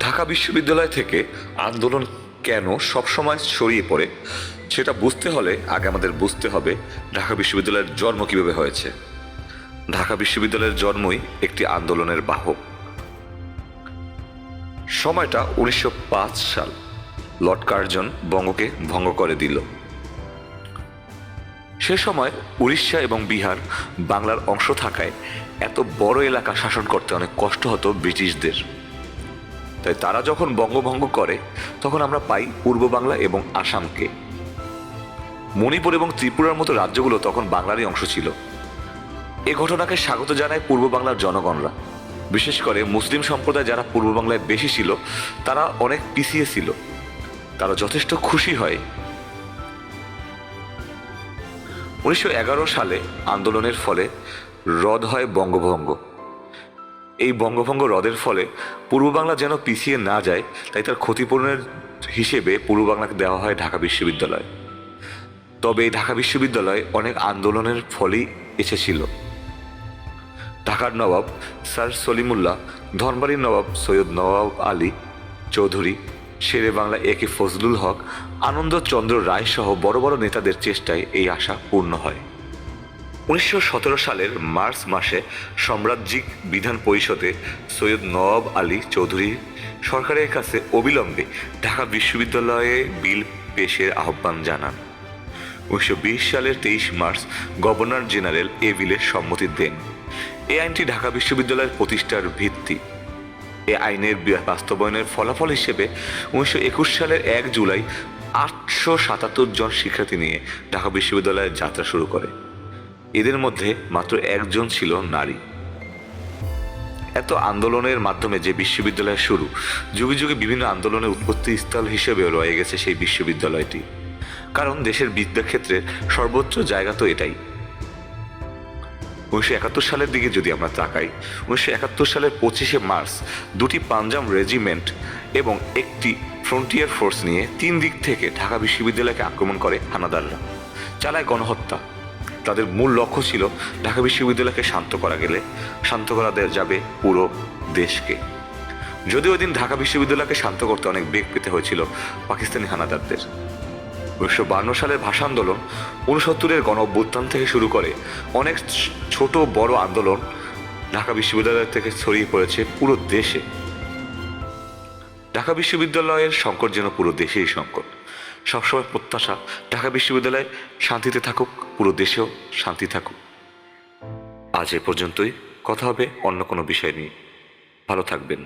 ঢাকা বিশ্ববিদ্যালয় থেকে আন্দোলন কেন সবসময় ছড়িয়ে পড়ে সেটা বুঝতে হলে আগে আমাদের বুঝতে হবে ঢাকা বিশ্ববিদ্যালয়ের জন্ম কিভাবে হয়েছে। ঢাকা বিশ্ববিদ্যালয়ের জন্মই একটি আন্দোলনের বাহক। সময়টা 1905 সাল। লর্ড কার্জন বঙ্গকে ভঙ্গ করে দিল। সে সময় উড়িষ্যা এবং বিহার বাংলার অংশ থাকায় এত বড় এলাকা শাসন করতে অনেক কষ্ট হতো ব্রিটিশদের। তাই তারা যখন বঙ্গভঙ্গ করে তখন আমরা পাই পূর্ব বাংলা এবং আসামকে। মণিপুর এবং ত্রিপুরার মতো রাজ্যগুলো তখন বাংলারই অংশ ছিল। এ ঘটনাকে স্বাগত জানায় পূর্ব বাংলার জনগণরা। বিশেষ করে মুসলিম সম্প্রদায় যারা পূর্ব বাংলায় বেশি ছিল তারা অনেক পিছিয়ে ছিল, তারা যথেষ্ট খুশি হয়। 1911 সালে আন্দোলনের ফলে রদ হয় বঙ্গভঙ্গ। এই বঙ্গভঙ্গ রদের ফলে পূর্ব বাংলা যেন পিছিয়ে না যায় তাই তার ক্ষতিপূরণের হিসেবে পূর্ব বাংলাকে দেওয়া হয় ঢাকা বিশ্ববিদ্যালয়। তবে এই ঢাকা বিশ্ববিদ্যালয় অনেক আন্দোলনের ফলেই এসেছিল। ঢাকার নবাব স্যার সলিমুল্লাহ, ধনবাড়ির নবাব সৈয়দ নওয়াব আলী চৌধুরী, শেরে বাংলা একে ফজলুল হক, আনন্দচন্দ্র রায় সহ বড় বড় নেতাদের চেষ্টায় এই আশা পূর্ণ হয়। 1917 সালের মার্চ মাসে সাম্রাজ্যিক বিধান পরিষদে সৈয়দ নওয়াব আলী চৌধুরী সরকারের কাছে অবিলম্বে ঢাকা বিশ্ববিদ্যালয়ে বিল পেশের আহ্বান জানান। 1920 সালের 23 মার্চ গভর্নর জেনারেল এ বিলের সম্মতি দেন। এই আইনটি ঢাকা বিশ্ববিদ্যালয়ের প্রতিষ্ঠার ভিত্তি। এ আইনের বাস্তবায়নের ফলাফল হিসেবে 1921 সালের 1 জুলাই 877 জন শিক্ষার্থী নিয়ে ঢাকা বিশ্ববিদ্যালয়ের যাত্রা শুরু করে। এদের মধ্যে মাত্র একজন ছিল নারী। এত আন্দোলনের মাধ্যমে যে বিশ্ববিদ্যালয়ের শুরু, যুগে যুগে বিভিন্ন আন্দোলনের উৎপত্তি স্থল হিসেবেও রয়ে গেছে সেই বিশ্ববিদ্যালয়টি। কারণ দেশের বিদ্যাক্ষেত্রে সর্বোচ্চ জায়গা তো এটাই। 1971 সালের দিকে যদি আমরা তাকাই, 1971 সালের 25শে মার্চ দুটি পাঞ্জাব রেজিমেন্ট এবং একটি ফ্রন্টিয়ার ফোর্স নিয়ে 3 দিক থেকে ঢাকা বিশ্ববিদ্যালয়কে আক্রমণ করে হানাদাররা, চালায় গণহত্যা। তাদের মূল লক্ষ্য ছিল ঢাকা বিশ্ববিদ্যালয়কে শান্ত করা যাবে পুরো দেশকে। যদিও ওই দিন ঢাকা বিশ্ববিদ্যালয়কে শান্ত করতে অনেক বেগ পেতে হয়েছিল পাকিস্তানি হানাদারদের। 1952 সালের ভাষা আন্দোলন, 69-এর গণ অভ্যুত্থান থেকে শুরু করে অনেক ছোট বড় আন্দোলন ঢাকা বিশ্ববিদ্যালয় থেকে ছড়িয়ে পড়েছে পুরো দেশে। ঢাকা বিশ্ববিদ্যালয়ের সংকট যেন পুরো দেশেই সংকট। সবসময় প্রত্যাশা ঢাকা বিশ্ববিদ্যালয় শান্তিতে থাকুক, পুরো দেশেও শান্তি থাকুক। আজ এ পর্যন্তই। কথা হবে অন্য কোনো বিষয় নিয়ে। ভালো থাকবেন।